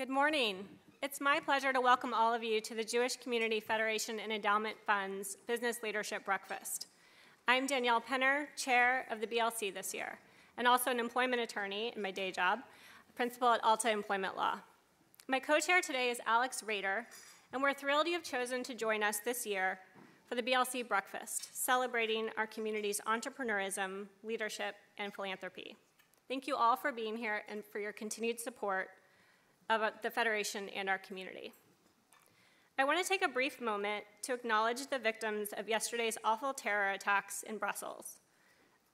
Good morning. It's my pleasure to welcome all of you to the Jewish Community Federation and Endowment Fund's Business Leadership Breakfast. I'm Danielle Penner, chair of the BLC this year, and also an employment attorney in my day job, principal at Alta Employment Law. My co-chair today is Alex Rader, and we're thrilled you have chosen to join us this year for the BLC Breakfast, celebrating our community's entrepreneurism, leadership, and philanthropy. Thank you all for being here and for your continued support of the Federation and our community. I want to take a brief moment to acknowledge the victims of yesterday's awful terror attacks in Brussels,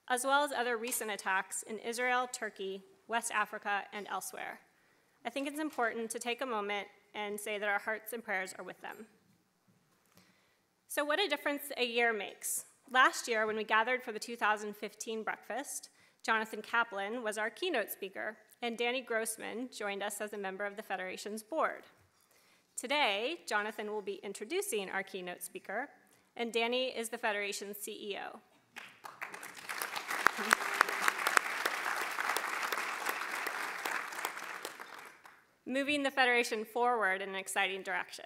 as well as other recent attacks in Israel, Turkey, West Africa, and elsewhere. I think it's important to take a moment and say that our hearts and prayers are with them. So what a difference a year makes. Last year, when we gathered for the 2015 breakfast, Jonathan Kaplan was our keynote speaker, and Danny Grossman joined us as a member of the Federation's board. Today, Jonathan will be introducing our keynote speaker, and Danny is the Federation's CEO. Moving the Federation forward in an exciting direction.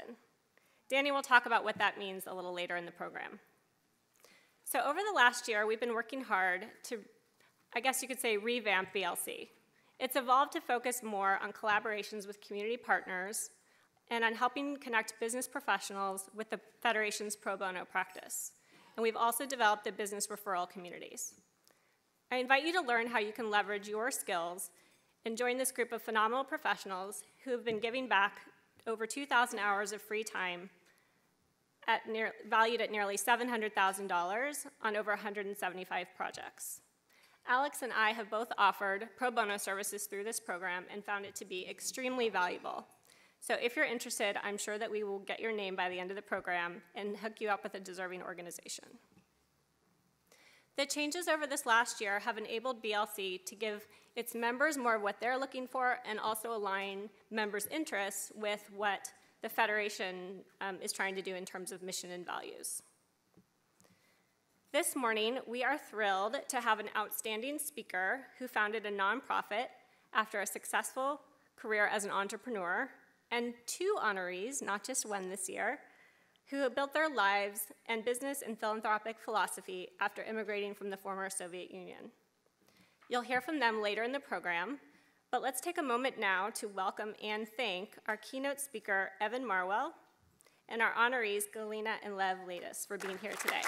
Danny will talk about what that means a little later in the program. So over the last year, we've been working hard to, I guess you could say, revamp BLC. It's evolved to focus more on collaborations with community partners and on helping connect business professionals with the Federation's pro bono practice. And we've also developed the business referral communities. I invite you to learn how you can leverage your skills and join this group of phenomenal professionals who have been giving back over 2,000 hours of free time valued at nearly $700,000 on over 175 projects. Alex and I have both offered pro bono services through this program and found it to be extremely valuable. So if you're interested, I'm sure that we will get your name by the end of the program and hook you up with a deserving organization. The changes over this last year have enabled BLC to give its members more of what they're looking for and also align members' interests with what the Federation is trying to do in terms of mission and values. This morning, we are thrilled to have an outstanding speaker who founded a nonprofit after a successful career as an entrepreneur, and two honorees, not just one this year, who have built their lives and business and philanthropic philosophy after immigrating from the former Soviet Union. You'll hear from them later in the program, but let's take a moment now to welcome and thank our keynote speaker, Evan Marwell, and our honorees, Galina and Lev Ladis, for being here today.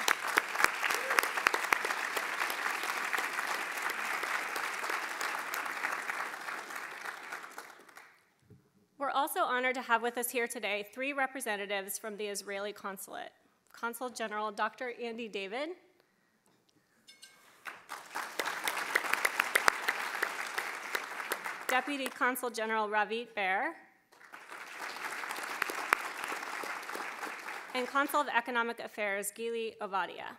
We're also honored to have with us here today three representatives from the Israeli consulate. Consul General Dr. Andy David, Deputy Consul General Ravit Bear, and Consul of Economic Affairs Gili Ovadia.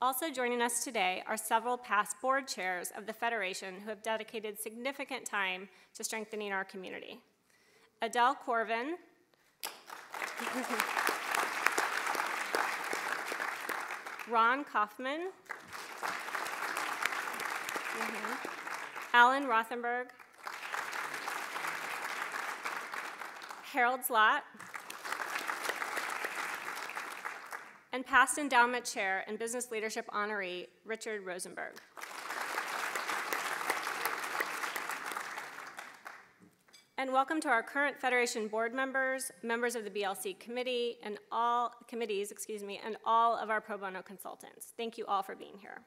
Also joining us today are several past board chairs of the Federation who have dedicated significant time to strengthening our community. Adele Corvin, Ron Kaufman, Alan Rothenberg, Harold Slott, and past Endowment Chair and Business Leadership Honoree, Richard Rosenberg. And welcome to our current Federation board members, members of the BLC committee, and all committees, and all of our pro bono consultants. Thank you all for being here.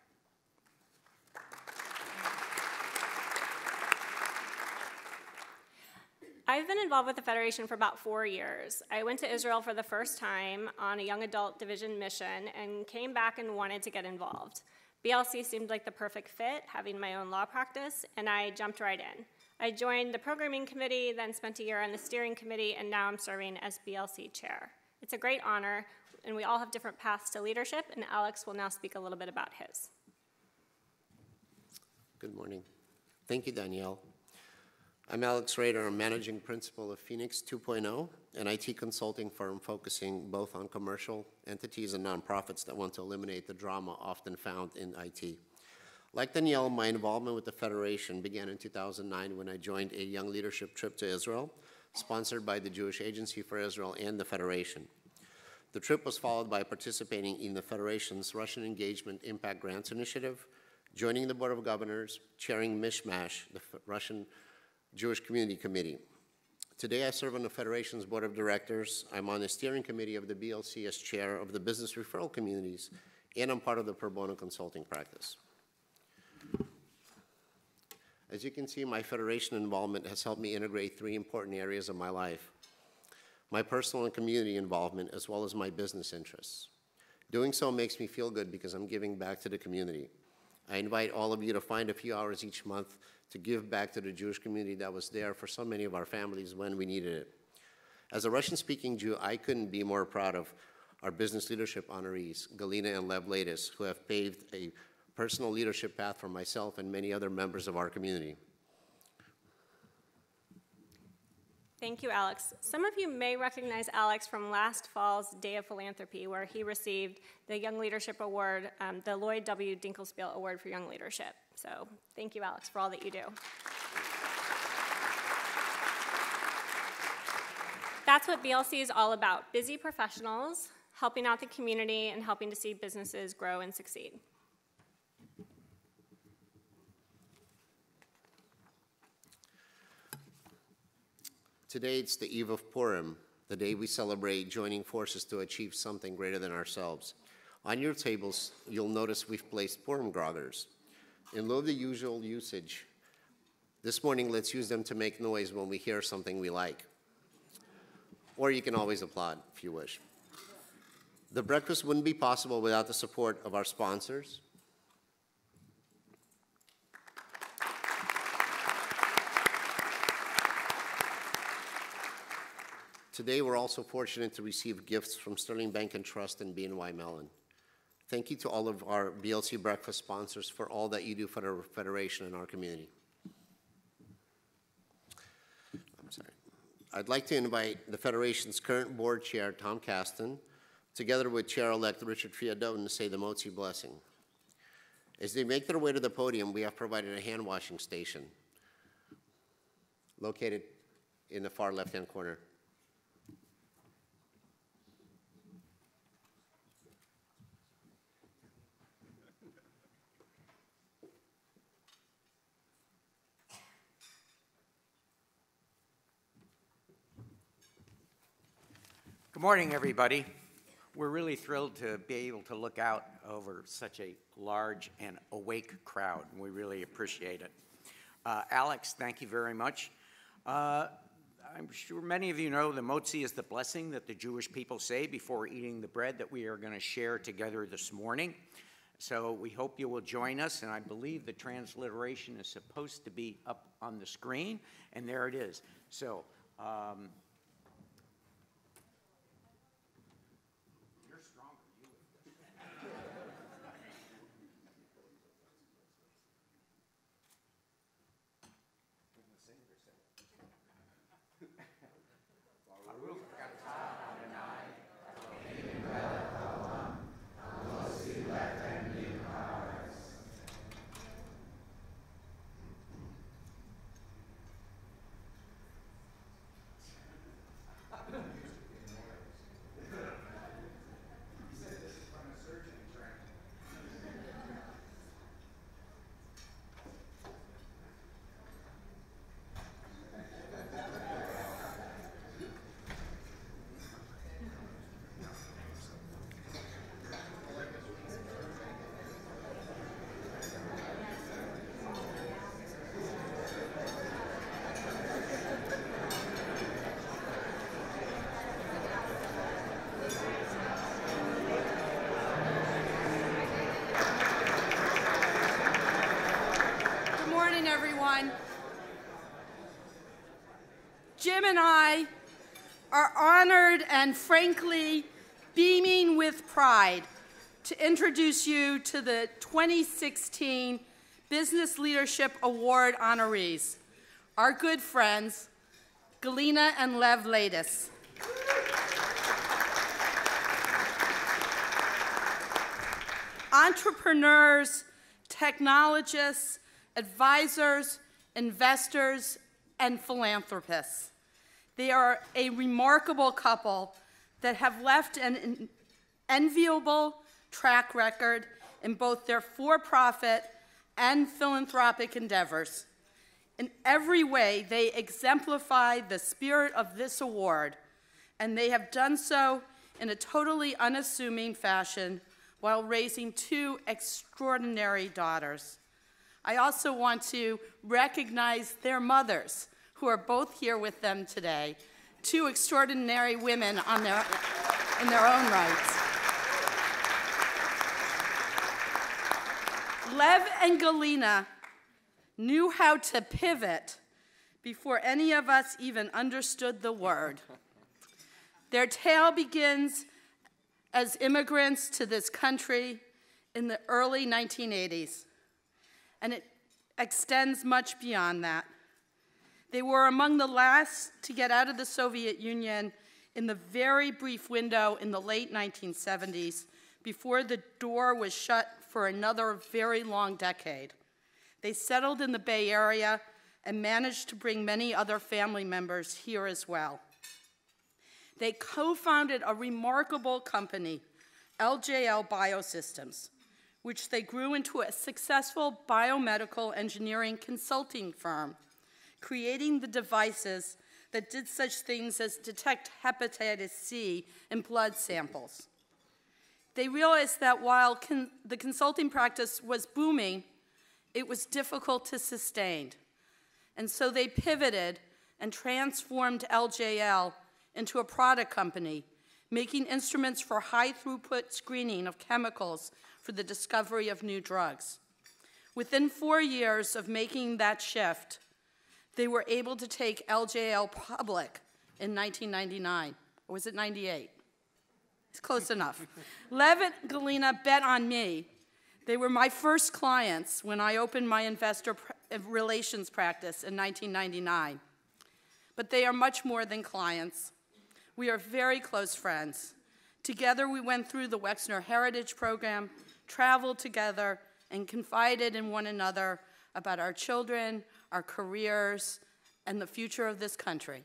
I've been involved with the Federation for about 4 years. I went to Israel for the first time on a young adult division mission and came back and wanted to get involved. BLC seemed like the perfect fit, having my own law practice, and I jumped right in. I joined the programming committee, then spent a year on the steering committee, and now I'm serving as BLC chair. It's a great honor, and we all have different paths to leadership, and Alex will now speak a little bit about his. Good morning. Thank you, Danielle. I'm Alex Rader, I'm managing principal of Phoenix 2.0, an IT consulting firm focusing both on commercial entities and nonprofits that want to eliminate the drama often found in IT. Like Danielle, my involvement with the Federation began in 2009 when I joined a young leadership trip to Israel, sponsored by the Jewish Agency for Israel and the Federation. The trip was followed by participating in the Federation's Russian Engagement Impact Grants Initiative, joining the Board of Governors, chairing Mishmash, the Russian Jewish Community Committee. Today I serve on the Federation's Board of Directors. I'm on the steering committee of the BLC as chair of the business referral communities, and I'm part of the pro bono consulting practice. As you can see, my Federation involvement has helped me integrate three important areas of my life: my personal and community involvement, as well as my business interests. Doing so makes me feel good because I'm giving back to the community. I invite all of you to find a few hours each month to give back to the Jewish community that was there for so many of our families when we needed it. As a Russian-speaking Jew, I couldn't be more proud of our business leadership honorees, Galina and Lev Ladis, who have paved a personal leadership path for myself and many other members of our community. Thank you, Alex. Some of you may recognize Alex from last fall's Day of Philanthropy, where he received the Young Leadership Award, the Lloyd W. Dinkelspiel Award for Young Leadership. So thank you, Alex, for all that you do. That's what BLC is all about: busy professionals helping out the community and helping to see businesses grow and succeed. Today, it's the eve of Purim, the day we celebrate joining forces to achieve something greater than ourselves. On your tables, you'll notice we've placed Purim groggers. In lieu of the usual usage, this morning let's use them to make noise when we hear something we like. Or you can always applaud if you wish. The breakfast wouldn't be possible without the support of our sponsors, Today, we're also fortunate to receive gifts from Sterling Bank and Trust and BNY Mellon. Thank you to all of our BLC breakfast sponsors for all that you do for the Federation and our community. I'm sorry. I'd like to invite the Federation's current board chair, Tom Kasten, together with Chair-elect Richard Fiadone, to say the Motzi blessing. As they make their way to the podium, we have provided a hand-washing station located in the far left-hand corner. Good morning, everybody. We're really thrilled to be able to look out over such a large and awake crowd, and we really appreciate it. Alex, thank you very much. I'm sure many of you know the motzi is the blessing that the Jewish people say before eating the bread that we are going to share together this morning. So we hope you will join us, and I believe the transliteration is supposed to be up on the screen, and there it is. So, everyone. Jim and I are honored and frankly beaming with pride to introduce you to the 2016 Business Leadership Award honorees, our good friends, Galina and Lev Ladis. Entrepreneurs technologists, advisors, investors, and philanthropists. They are a remarkable couple that have left an enviable track record in both their for-profit and philanthropic endeavors. In every way, they exemplify the spirit of this award, and they have done so in a totally unassuming fashion while raising two extraordinary daughters. I also want to recognize their mothers, who are both here with them today, two extraordinary women in their own rights. Lev and Galina knew how to pivot before any of us even understood the word. Their tale begins as immigrants to this country in the early 1980s, and it extends much beyond that. They were among the last to get out of the Soviet Union in the very brief window in the late 1970s before the door was shut for another very long decade. They settled in the Bay Area and managed to bring many other family members here as well. They co-founded a remarkable company, LJL Biosystems, which they grew into a successful biomedical engineering consulting firm, creating the devices that did such things as detect hepatitis C in blood samples. They realized that while the consulting practice was booming, it was difficult to sustain. And so they pivoted and transformed LJL into a product company, making instruments for high-throughput screening of chemicals for the discovery of new drugs. Within 4 years of making that shift, they were able to take LJL public in 1999, or was it 98? It's close enough. Lev and Galina bet on me. They were my first clients when I opened my investor relations practice in 1999. But they are much more than clients. We are very close friends. Together we went through the Wexner Heritage Program, traveled together, and confided in one another about our children, our careers, and the future of this country.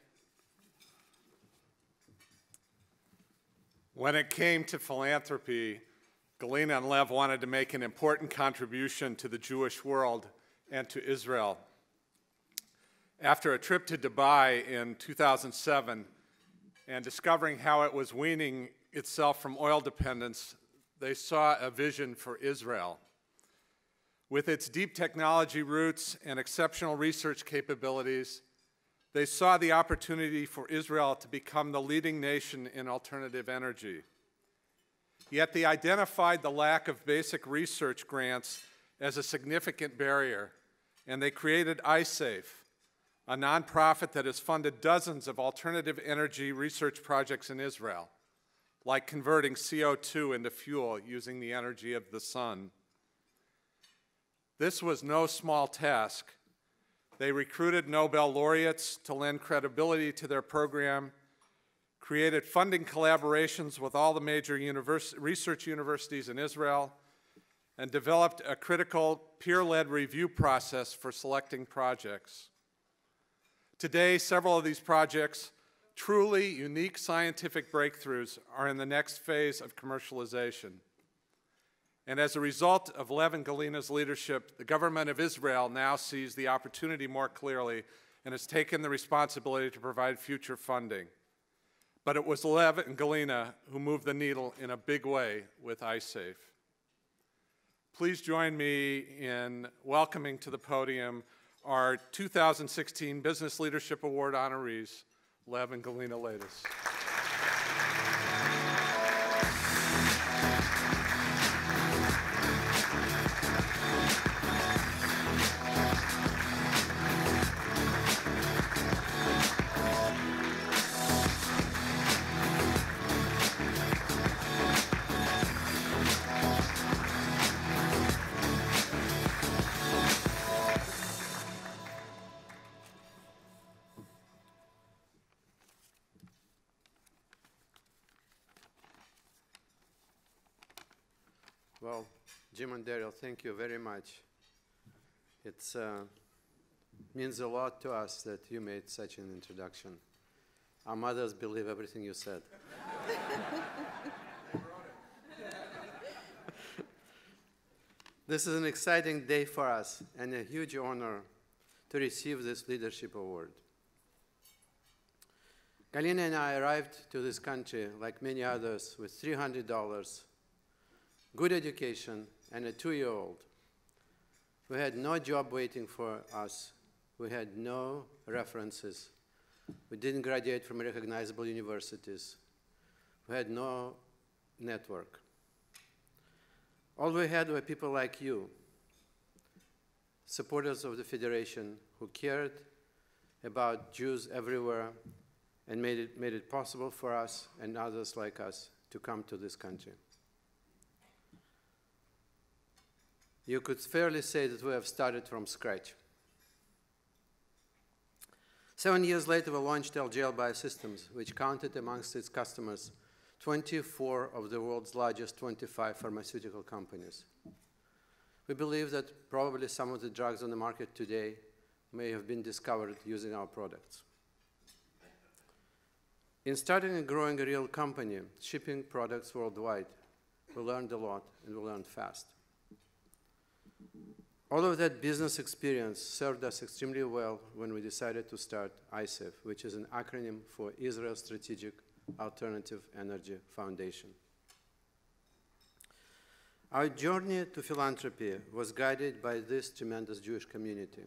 When it came to philanthropy, Galina and Lev wanted to make an important contribution to the Jewish world and to Israel. After a trip to Dubai in 2007 and discovering how it was weaning itself from oil dependence, they saw a vision for Israel. With its deep technology roots and exceptional research capabilities, they saw the opportunity for Israel to become the leading nation in alternative energy. Yet they identified the lack of basic research grants as a significant barrier, and they created iSafe, a nonprofit that has funded dozens of alternative energy research projects in Israel, like converting CO2 into fuel using the energy of the sun. This was no small task. They recruited Nobel laureates to lend credibility to their program, created funding collaborations with all the major research universities in Israel, and developed a critical peer-led review process for selecting projects. Today, several of these projects, truly unique scientific breakthroughs, are in the next phase of commercialization. And as a result of Lev and Galina's leadership, the government of Israel now sees the opportunity more clearly and has taken the responsibility to provide future funding. But it was Lev and Galina who moved the needle in a big way with iSafe. Please join me in welcoming to the podium our 2016 Business Leadership Award honorees, Lev and Galina Ladis. Jim and Daryl, thank you very much. It means a lot to us that you made such an introduction. Our mothers believe everything you said. This is an exciting day for us and a huge honor to receive this leadership award. Galina and I arrived to this country, like many others, with $300, good education, and a 2-year-old. We had no job waiting for us. We had no references. We didn't graduate from recognizable universities. We had no network. All we had were people like you, supporters of the Federation who cared about Jews everywhere and made it possible for us and others like us to come to this country. You could fairly say that we have started from scratch. 7 years later, we launched LGL Biosystems, which counted amongst its customers 24 of the world's largest 25 pharmaceutical companies. We believe that probably some of the drugs on the market today may have been discovered using our products. In starting and growing a real company, shipping products worldwide, we learned a lot and we learned fast. All of that business experience served us extremely well when we decided to start ISAF, which is an acronym for Israel Strategic Alternative Energy Foundation. Our journey to philanthropy was guided by this tremendous Jewish community.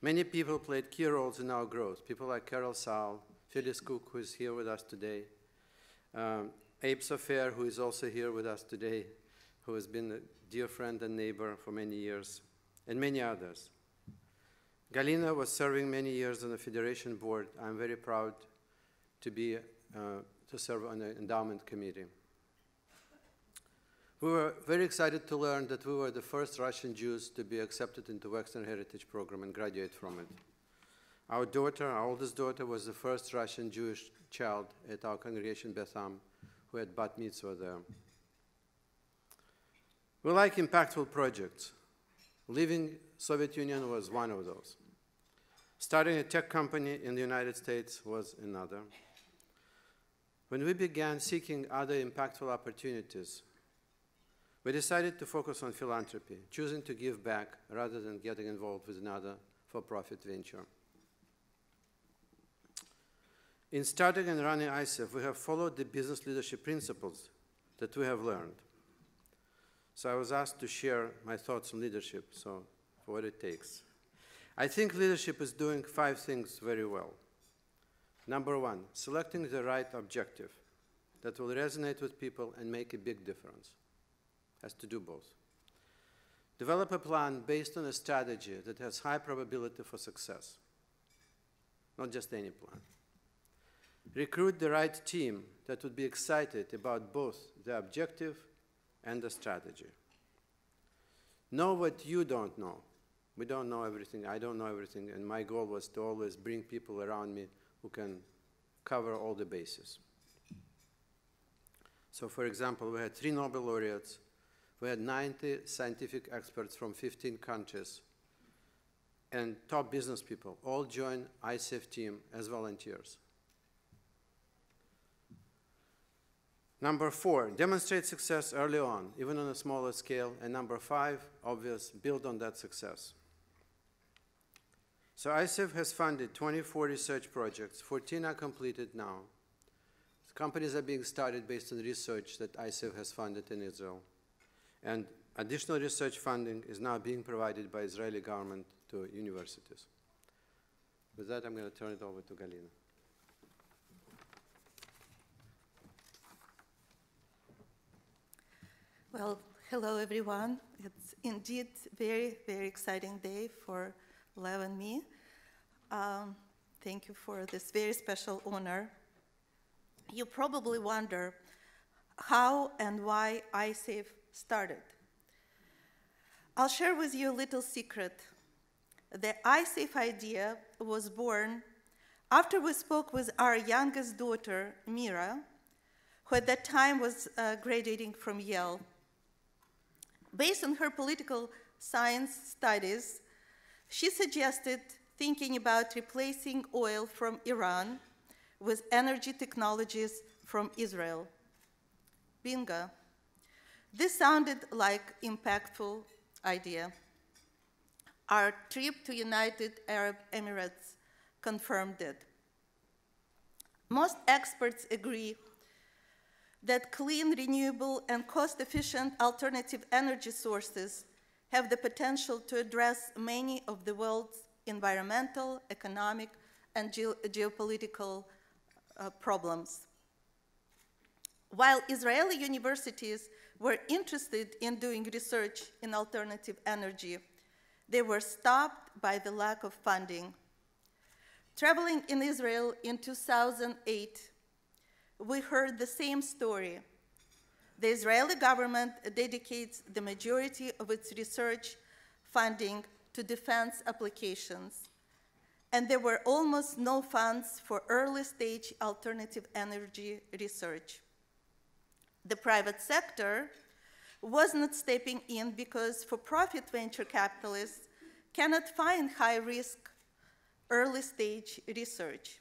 Many people played key roles in our growth, people like Carol Saul, Phyllis Cook, who is here with us today, Abe Sofer, who is also here with us today, who has been a dear friend and neighbor for many years, and many others. Galina was serving many years on the Federation board. I'm very proud to serve on the Endowment Committee. We were very excited to learn that we were the first Russian Jews to be accepted into Western Heritage Program and graduate from it. Our daughter, our oldest daughter, was the first Russian Jewish child at our congregation Beth Am who had bat mitzvah there. We like impactful projects. Leaving Soviet Union was one of those. Starting a tech company in the United States was another. When we began seeking other impactful opportunities, we decided to focus on philanthropy, choosing to give back rather than getting involved with another for-profit venture. In starting and running ISAF, we have followed the business leadership principles that we have learned. So I was asked to share my thoughts on leadership, so for what it takes. I think leadership is doing 5 things very well. Number 1, selecting the right objective that will resonate with people and make a big difference. Has to do both. Develop a plan based on a strategy that has high probability for success, not just any plan. Recruit the right team that would be excited about both the objective and the strategy. Know what you don't know. We don't know everything, I don't know everything, and my goal was to always bring people around me who can cover all the bases. So for example, we had 3 Nobel laureates, we had 90 scientific experts from 15 countries, and top business people all joined ISAF team as volunteers. Number 4, demonstrate success early on, even on a smaller scale. And number 5, obvious, build on that success. So ISAF has funded 24 research projects, 14 are completed now. Companies are being started based on research that ISAF has funded in Israel. And additional research funding is now being provided by Israeli government to universities. With that, I'm going to turn it over to Galina. Well, hello everyone. It's indeed a very, very exciting day for Lev and me. Thank you for this very special honor. You probably wonder how and why ISAF started. I'll share with you a little secret. The ISAF idea was born after we spoke with our youngest daughter, Mira, who at that time was graduating from Yale. Based on her political science studies, she suggested thinking about replacing oil from Iran with energy technologies from Israel. Bingo. This sounded like an impactful idea. Our trip to United Arab Emirates confirmed it. Most experts agree that clean, renewable, and cost-efficient alternative energy sources have the potential to address many of the world's environmental, economic, and geopolitical problems. While Israeli universities were interested in doing research in alternative energy, they were stopped by the lack of funding. Traveling in Israel in 2008, we heard the same story. The Israeli government dedicates the majority of its research funding to defense applications, and there were almost no funds for early-stage alternative energy research. The private sector was not stepping in because for-profit venture capitalists cannot find high-risk early-stage research.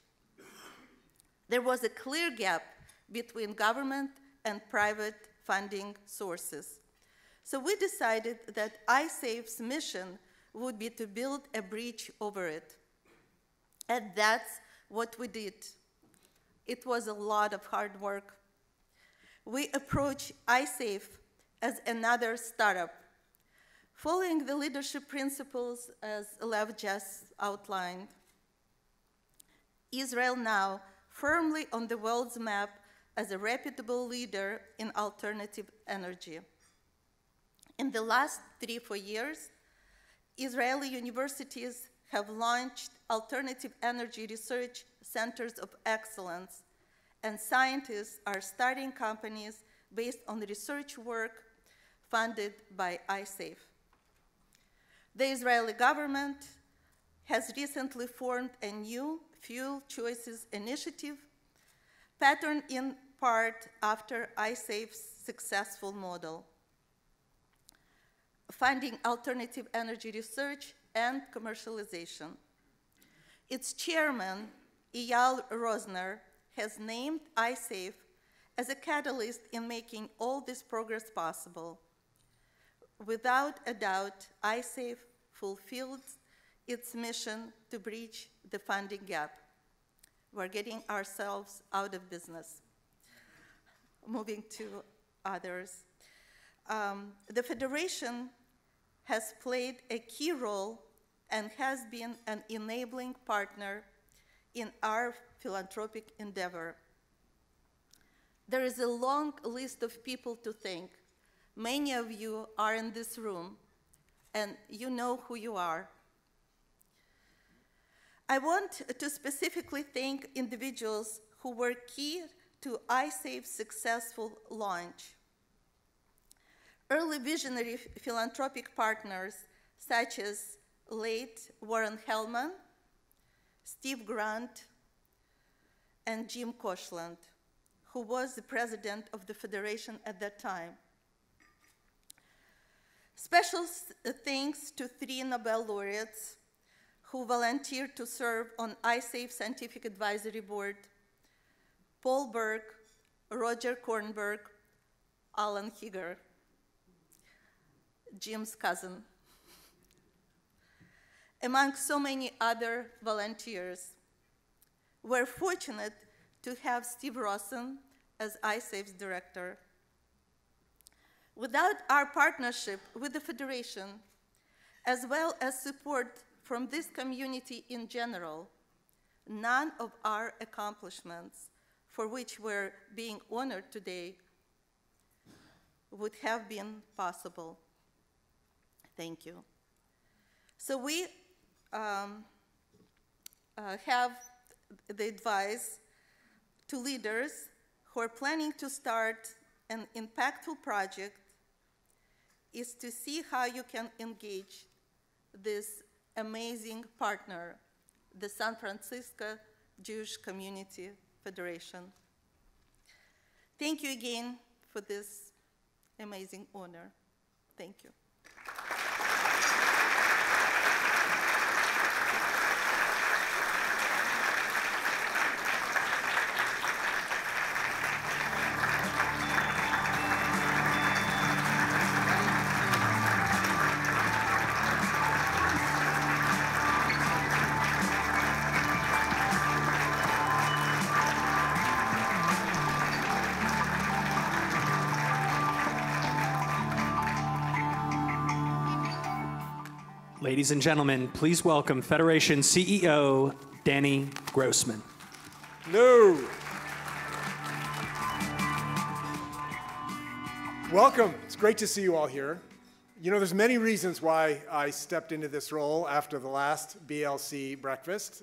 There was a clear gap between government and private funding sources. So we decided that iSafe's mission would be to build a bridge over it. And that's what we did. It was a lot of hard work. We approached iSafe as another startup, following the leadership principles as Lev just outlined. Israel now firmly on the world's map as a reputable leader in alternative energy. In the last 3-4 years, Israeli universities have launched alternative energy research centers of excellence, and scientists are starting companies based on research work funded by iSafe. The Israeli government has recently formed a new Fuel Choices Initiative, patterned in part after iSafe's successful model, funding alternative energy research and commercialization. Its chairman, Eyal Rosner, has named iSafe as a catalyst in making all this progress possible. Without a doubt, iSafe fulfills its mission to bridge the funding gap. We're getting ourselves out of business. Moving to others. The Federation has played a key role and has been an enabling partner in our philanthropic endeavor. There is a long list of people to thank. Many of you are in this room, and you know who you are. I want to specifically thank individuals who were key to iSafe's successful launch. Early visionary philanthropic partners such as late Warren Hellman, Steve Grant, and Jim Koshland, who was the president of the Federation at that time. Special thanks to 3 Nobel laureates who volunteered to serve on iSafe Scientific Advisory Board: Paul Berg, Roger Kornberg, Alan Higger, Jim's cousin, among so many other volunteers. We're fortunate to have Steve Rossen as iSafe's director. Without our partnership with the Federation, as well as support from this community in general, none of our accomplishments for which we're being honored today would have been possible. Thank you. So we have the advice to leaders who are planning to start an impactful project is to see how you can engage this amazing partner, the San Francisco Jewish Community Federation. Thank you again for this amazing honor. Thank you. Ladies and gentlemen, please welcome Federation CEO Danny Grossman. Hello. Welcome. It's great to see you all here. You know, there's many reasons why I stepped into this role after the last BLC breakfast.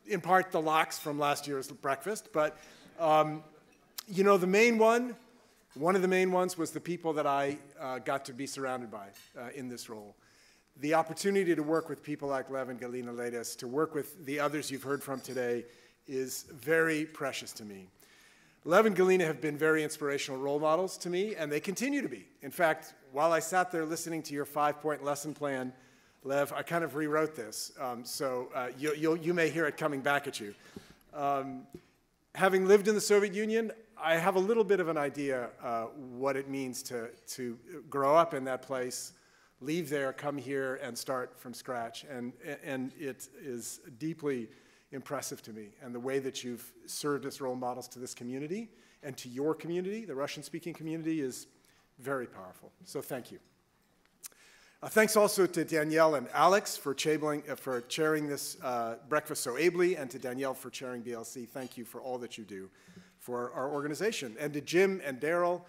In part, the locks from last year's breakfast. But, you know, one of the main ones was the people that I got to be surrounded by in this role. The opportunity to work with people like Lev and Galina Ledis, to work with the others you've heard from today, is very precious to me. Lev and Galina have been very inspirational role models to me, and they continue to be. In fact, while I sat there listening to your 5-point lesson plan, Lev, I kind of rewrote this, so you may hear it coming back at you. Having lived in the Soviet Union, I have a little bit of an idea what it means to grow up in that place, leave there, come here, and start from scratch. And it is deeply impressive to me. And the way that you've served as role models to this community and to your community, the Russian-speaking community, is very powerful. So thank you. Thanks also to Danielle and Alex for chairing this breakfast so ably, and to Danielle for chairing BLC. Thank you for all that you do for our organization. And to Jim and Daryl,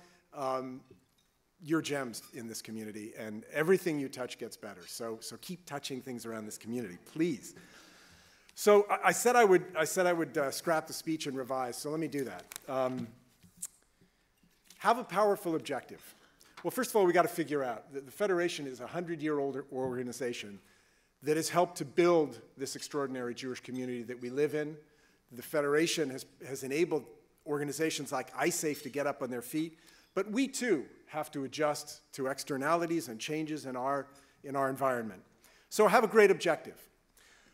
you're gems in this community, and everything you touch gets better. So keep touching things around this community, please. So I said I would scrap the speech and revise, so let me do that. Have a powerful objective. Well, first of all, we got to figure out that the Federation is a 100-year-old organization that has helped to build this extraordinary Jewish community that we live in. The Federation has enabled organizations like iSafe to get up on their feet, but we too have to adjust to externalities and changes in our environment. So have a great objective.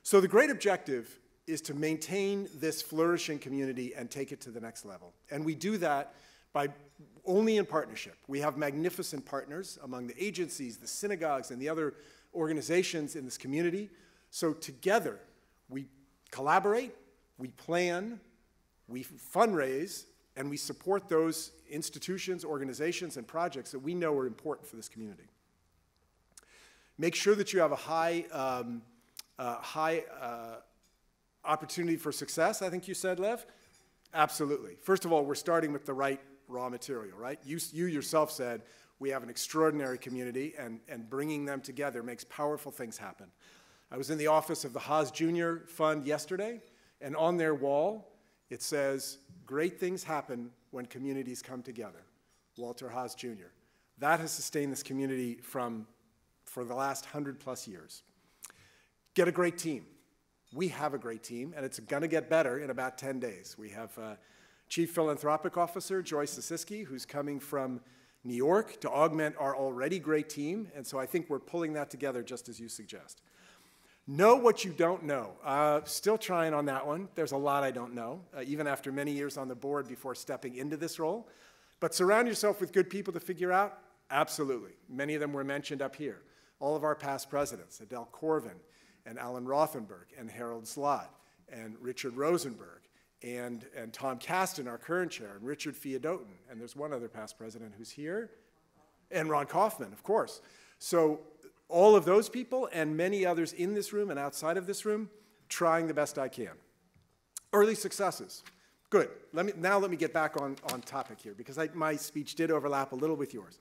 So the great objective is to maintain this flourishing community and take it to the next level. And we do that by only in partnership. We have magnificent partners among the agencies, the synagogues, and the other organizations in this community. So together, we collaborate, we plan, we fundraise, and we support those institutions, organizations, and projects that we know are important for this community. Make sure that you have a high opportunity for success, I think you said, Lev. Absolutely. First of all, we're starting with the right raw material, right? You yourself said we have an extraordinary community, and bringing them together makes powerful things happen. I was in the office of the Haas Jr. Fund yesterday, and on their wall, it says, "Great things happen when communities come together." Walter Haas Jr. That has sustained this community for the last 100+ years. Get a great team. We have a great team, and it's going to get better in about 10 days. We have Chief Philanthropic Officer Joyce Sasiski, who's coming from New York to augment our already great team, and so I think we're pulling that together just as you suggest. Know what you don't know. Still trying on that one. There's a lot I don't know, even after many years on the board before stepping into this role. But surround yourself with good people to figure out? Absolutely. Many of them were mentioned up here. All of our past presidents, Adele Corvin, and Alan Rothenberg, and Harold Zlot, and Richard Rosenberg, and Tom Kasten, our current chair, and Richard Feodotin, and there's one other past president who's here, and Ron Kaufman, of course. So all of those people and many others in this room and outside of this room, trying the best I can. Early successes. Good. Now let me get back on topic here, because my speech did overlap a little with yours.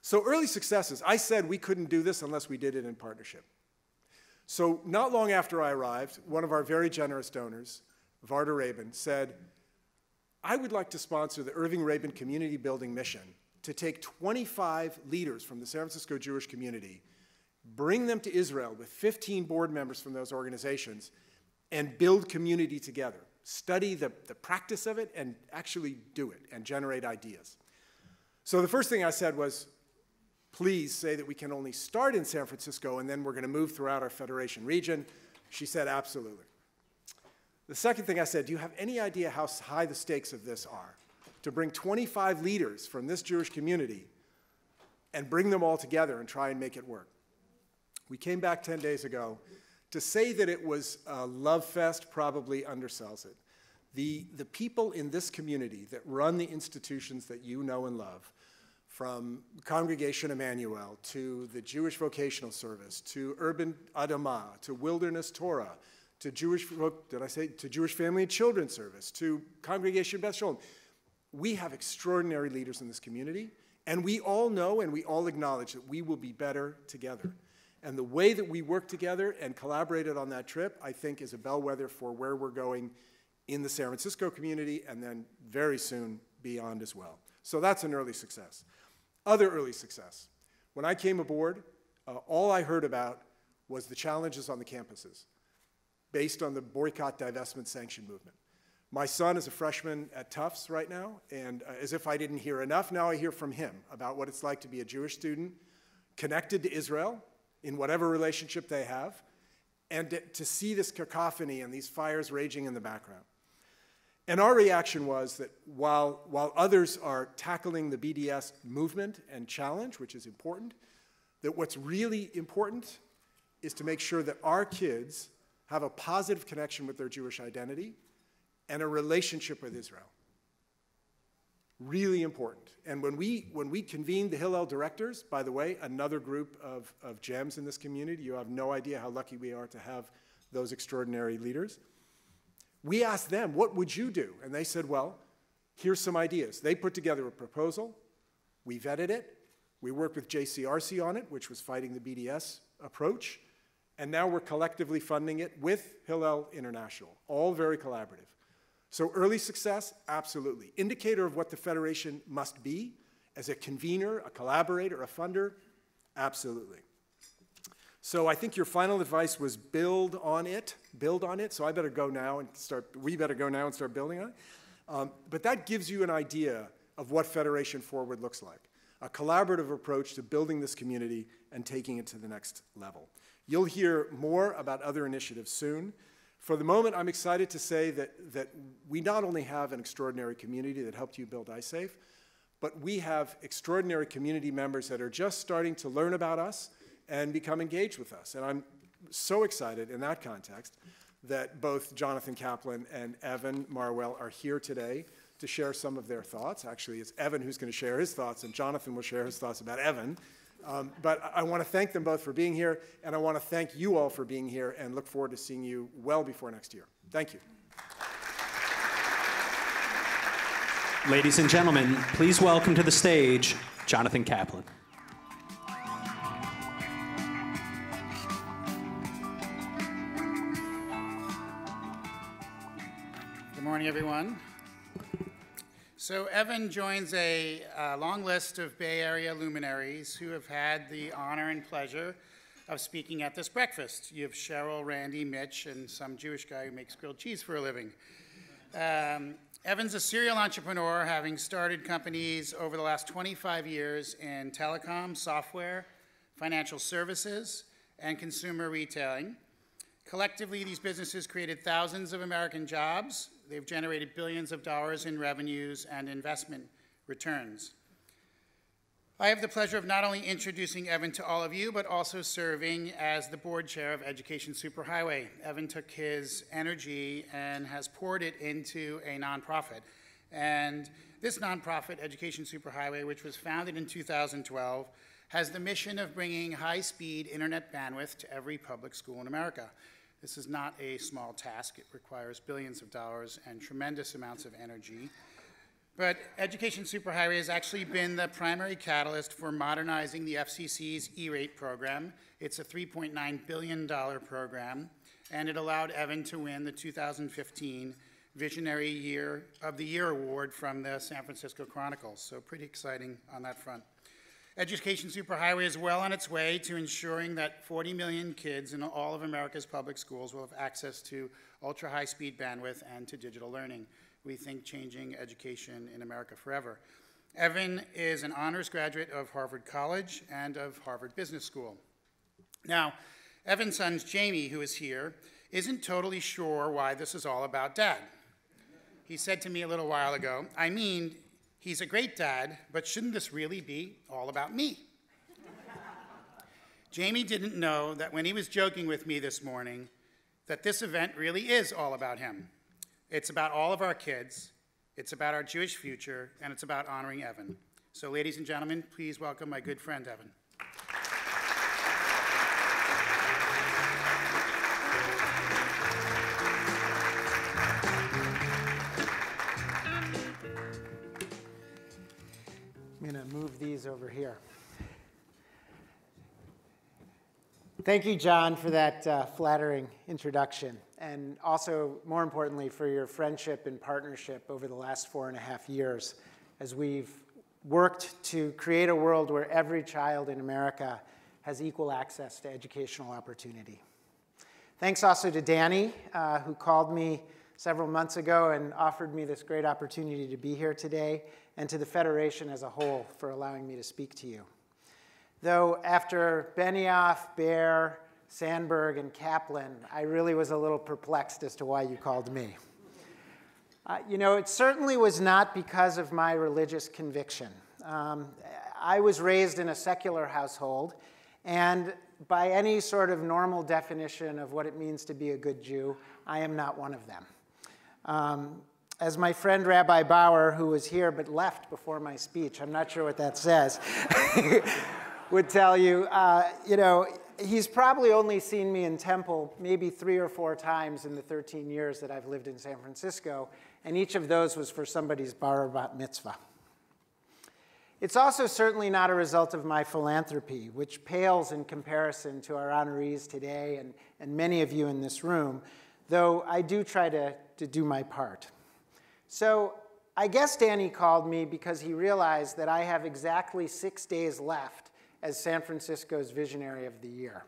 So early successes. I said we couldn't do this unless we did it in partnership. So not long after I arrived, one of our very generous donors, Varda Rabin, said, "I would like to sponsor the Irving Rabin Community Building Mission to take 25 leaders from the San Francisco Jewish community, bring them to Israel with 15 board members from those organizations, and build community together. Study the practice of it and actually do it and generate ideas." So the first thing I said was, please say that we can only start in San Francisco and then we're going to move throughout our Federation region. She said, absolutely. The second thing I said, do you have any idea how high the stakes of this are? To bring 25 leaders from this Jewish community and bring them all together and try and make it work. We came back 10 days ago. To say that it was a love fest probably undersells it. The people in this community that run the institutions that you know and love, from Congregation Emmanuel to the Jewish Vocational Service, to Urban Adamah, to Wilderness Torah, to Jewish Family and Children's Service, to Congregation Beth Shalom. We have extraordinary leaders in this community, and we all know and we all acknowledge that we will be better together. And the way that we worked together and collaborated on that trip, I think, is a bellwether for where we're going in the San Francisco community and then very soon beyond as well. So that's an early success. Other early success. When I came aboard, all I heard about was the challenges on the campuses based on the boycott, divestment, sanction movement. My son is a freshman at Tufts right now, and as if I didn't hear enough, now I hear from him about what it's like to be a Jewish student connected to Israel in whatever relationship they have, and to see this cacophony and these fires raging in the background. And our reaction was that while others are tackling the BDS movement and challenge, which is important, that what's really important is to make sure that our kids have a positive connection with their Jewish identity and a relationship with Israel. Really important. And when we convened the Hillel directors, by the way, another group of gems in this community, you have no idea how lucky we are to have those extraordinary leaders. We asked them, what would you do? And they said, well, here's some ideas. They put together a proposal. We vetted it. We worked with JCRC on it, which was fighting the BDS approach. And now we're collectively funding it with Hillel International, all very collaborative. So early success, absolutely. Indicator of what the Federation must be as a convener, a collaborator, a funder, absolutely. So I think your final advice was build on it. So I better go now and we better go now and start building on it. But that gives you an idea of what Federation Forward looks like. A collaborative approach to building this community and taking it to the next level. You'll hear more about other initiatives soon. For the moment, I'm excited to say that we not only have an extraordinary community that helped you build iSafe, but we have extraordinary community members that are just starting to learn about us and become engaged with us. And I'm so excited in that context that both Jonathan Kaplan and Evan Marwell are here today to share some of their thoughts. Actually, it's Evan who's going to share his thoughts, and Jonathan will share his thoughts about Evan. But I want to thank them both for being here, and I want to thank you all for being here and look forward to seeing you well before next year. Thank you. Ladies and gentlemen, please welcome to the stage Jonathan Kaplan. Good morning, everyone. So Evan joins a long list of Bay Area luminaries who have had the honor and pleasure of speaking at this breakfast. You have Cheryl, Randy, Mitch, and some Jewish guy who makes grilled cheese for a living. Evan's a serial entrepreneur, having started companies over the last 25 years in telecom, software, financial services, and consumer retailing. Collectively, these businesses created thousands of American jobs. They've generated billions of dollars in revenues and investment returns. I have the pleasure of not only introducing Evan to all of you, but also serving as the board chair of Education Superhighway. Evan took his energy and has poured it into a nonprofit. And this nonprofit, Education Superhighway, which was founded in 2012, has the mission of bringing high-speed internet bandwidth to every public school in America. This is not a small task. It requires billions of dollars and tremendous amounts of energy. But Education Superhighway has actually been the primary catalyst for modernizing the FCC's E-rate program. It's a $3.9 billion program, and it allowed Evan to win the 2015 Visionary Year of the Year Award from the San Francisco Chronicle. So pretty exciting on that front. Education Superhighway is well on its way to ensuring that 40 million kids in all of America's public schools will have access to ultra-high-speed bandwidth and to digital learning. We think changing education in America forever. Evan is an honors graduate of Harvard College and of Harvard Business School. Now, Evan's son, Jamie, who is here, isn't totally sure why this is all about Dad. He said to me a little while ago, I mean, he's a great dad, but shouldn't this really be all about me? Jamie didn't know that when he was joking with me this morning, that this event really is all about him. It's about all of our kids, it's about our Jewish future, and it's about honoring Evan. So ladies and gentlemen, please welcome my good friend, Evan. I'm going to move these over here. Thank you, John, for that flattering introduction, and also, more importantly, for your friendship and partnership over the last 4.5 years as we've worked to create a world where every child in America has equal access to educational opportunity. Thanks also to Danny, who called me several months ago and offered me this great opportunity to be here today, and to the Federation as a whole for allowing me to speak to you. Though after Benioff, Baer, Sandberg, and Kaplan, I really was a little perplexed as to why you called me. You know, it certainly was not because of my religious conviction. I was raised in a secular household, and by any sort of normal definition of what it means to be a good Jew, I am not one of them. As my friend Rabbi Bauer, who was here but left before my speech, I'm not sure what that says, would tell you, you know, he's probably only seen me in temple maybe 3 or 4 times in the 13 years that I've lived in San Francisco, and each of those was for somebody's bar or bat mitzvah. It's also certainly not a result of my philanthropy, which pales in comparison to our honorees today and many of you in this room, though I do try to do my part. So I guess Danny called me because he realized that I have exactly 6 days left as San Francisco's Visionary of the Year.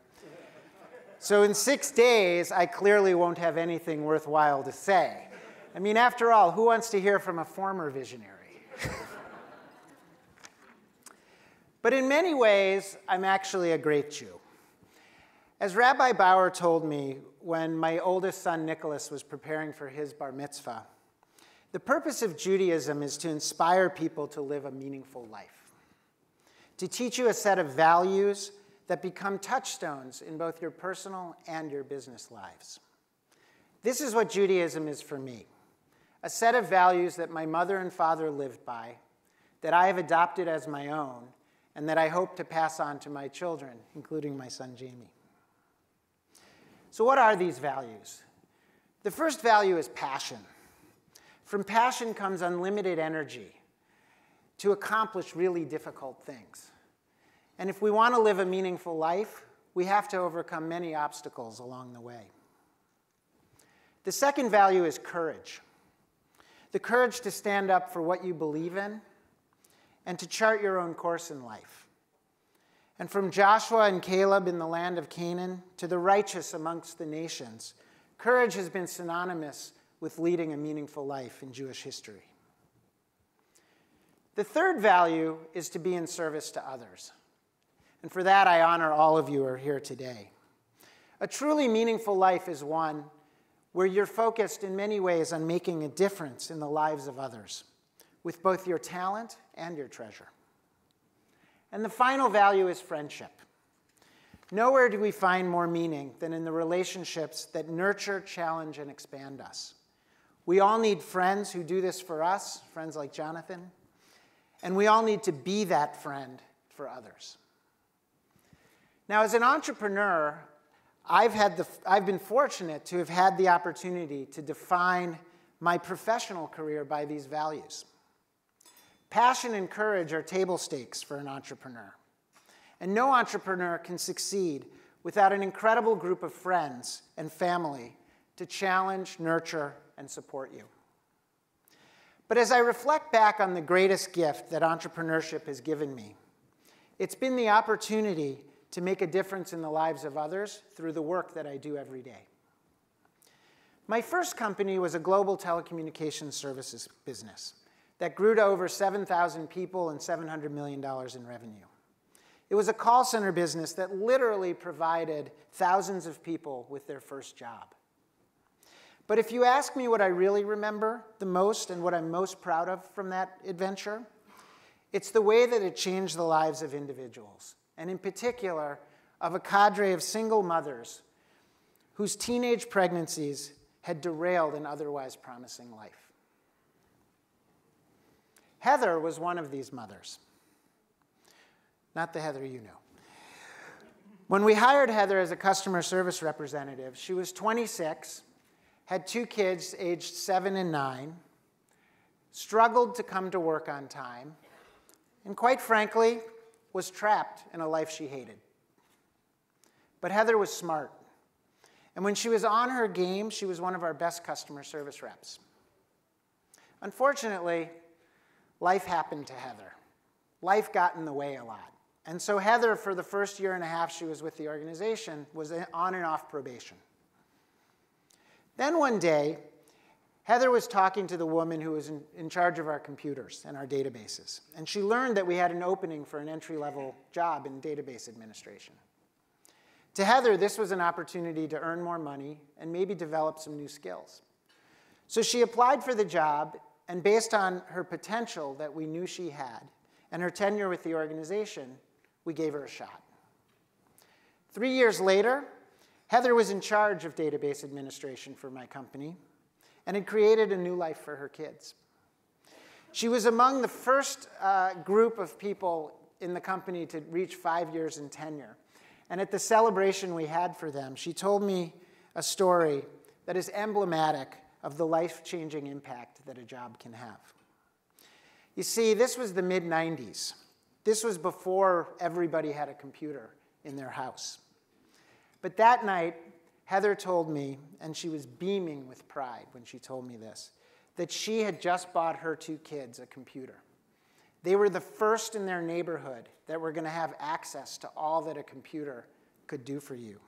So in 6 days, I clearly won't have anything worthwhile to say. I mean, after all, who wants to hear from a former visionary? But in many ways, I'm actually a great Jew. As Rabbi Bauer told me when my oldest son, Nicholas, was preparing for his bar mitzvah, the purpose of Judaism is to inspire people to live a meaningful life, to teach you a set of values that become touchstones in both your personal and your business lives. This is what Judaism is for me, a set of values that my mother and father lived by, that I have adopted as my own, and that I hope to pass on to my children, including my son Jamie. So what are these values? The first value is passion. From passion comes unlimited energy to accomplish really difficult things. And if we want to live a meaningful life, we have to overcome many obstacles along the way. The second value is courage. The courage to stand up for what you believe in and to chart your own course in life. And from Joshua and Caleb in the land of Canaan to the righteous amongst the nations, courage has been synonymous with leading a meaningful life in Jewish history. The third value is to be in service to others. And for that, I honor all of you who are here today. A truly meaningful life is one where you're focused in many ways on making a difference in the lives of others, with both your talent and your treasure. And the final value is friendship. Nowhere do we find more meaning than in the relationships that nurture, challenge, and expand us. We all need friends who do this for us, friends like Jonathan, and we all need to be that friend for others. Now, as an entrepreneur, I've been fortunate to have had the opportunity to define my professional career by these values. Passion and courage are table stakes for an entrepreneur. And no entrepreneur can succeed without an incredible group of friends and family to challenge, nurture, and support you. But as I reflect back on the greatest gift that entrepreneurship has given me, it's been the opportunity to make a difference in the lives of others through the work that I do every day. My first company was a global telecommunications services business, that grew to over 7,000 people and $700 million in revenue. It was a call center business that literally provided thousands of people with their first job. But if you ask me what I really remember the most and what I'm most proud of from that adventure, it's the way that it changed the lives of individuals, and in particular, of a cadre of single mothers whose teenage pregnancies had derailed an otherwise promising life. Heather was one of these mothers. Not the Heather you know. When we hired Heather as a customer service representative, she was 26, had 2 kids aged 7 and 9, struggled to come to work on time, and quite frankly, was trapped in a life she hated. But Heather was smart. And when she was on her game, she was one of our best customer service reps. Unfortunately, life happened to Heather. Life got in the way a lot. And so Heather, for the first year and a half she was with the organization, was on and off probation. Then one day, Heather was talking to the woman who was in charge of our computers and our databases. And she learned that we had an opening for an entry-level job in database administration. To Heather, this was an opportunity to earn more money and maybe develop some new skills. So she applied for the job, and based on her potential that we knew she had and her tenure with the organization, we gave her a shot. 3 years later, Heather was in charge of database administration for my company and had created a new life for her kids. She was among the first group of people in the company to reach 5 years in tenure. And at the celebration we had for them, she told me a story that is emblematic of the life-changing impact that a job can have. You see, this was the mid-90s. This was before everybody had a computer in their house. But that night, Heather told me, and she was beaming with pride when she told me this, that she had just bought her 2 kids a computer. They were the first in their neighborhood that were going to have access to all that a computer could do for you.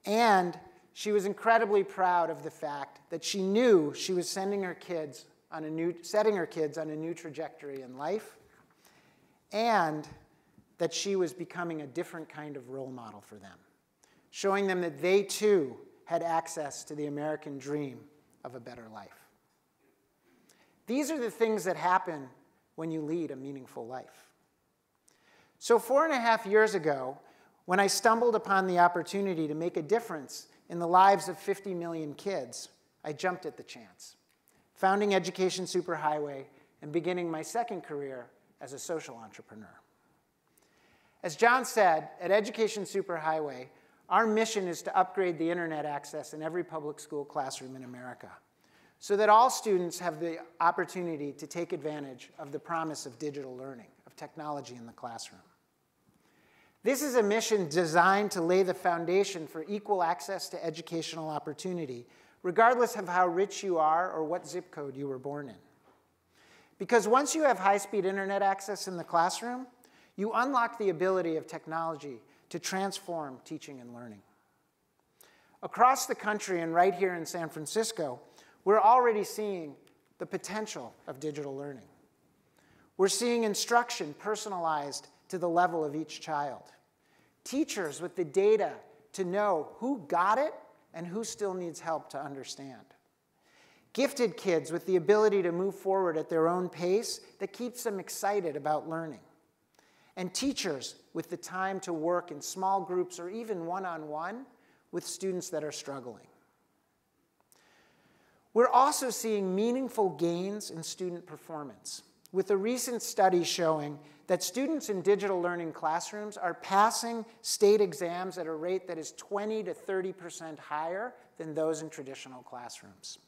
And she was incredibly proud of the fact that she knew she was setting her kids on a new trajectory in life, and that she was becoming a different kind of role model for them, showing them that they too had access to the American dream of a better life. These are the things that happen when you lead a meaningful life. So 4.5 years ago, when I stumbled upon the opportunity to make a difference in the lives of 50 million kids, I jumped at the chance, founding Education Superhighway and beginning my second career as a social entrepreneur. As John said, at Education Superhighway, our mission is to upgrade the internet access in every public school classroom in America, so that all students have the opportunity to take advantage of the promise of digital learning, of technology in the classroom. This is a mission designed to lay the foundation for equal access to educational opportunity, regardless of how rich you are or what zip code you were born in. Because once you have high-speed internet access in the classroom, you unlock the ability of technology to transform teaching and learning. Across the country and right here in San Francisco, we're already seeing the potential of digital learning. We're seeing instruction personalized to the level of each child. Teachers with the data to know who got it and who still needs help to understand. Gifted kids with the ability to move forward at their own pace that keeps them excited about learning. And teachers with the time to work in small groups or even one-on-one with students that are struggling. We're also seeing meaningful gains in student performance, with a recent study showing that students in digital learning classrooms are passing state exams at a rate that is 20 to 30% higher than those in traditional classrooms.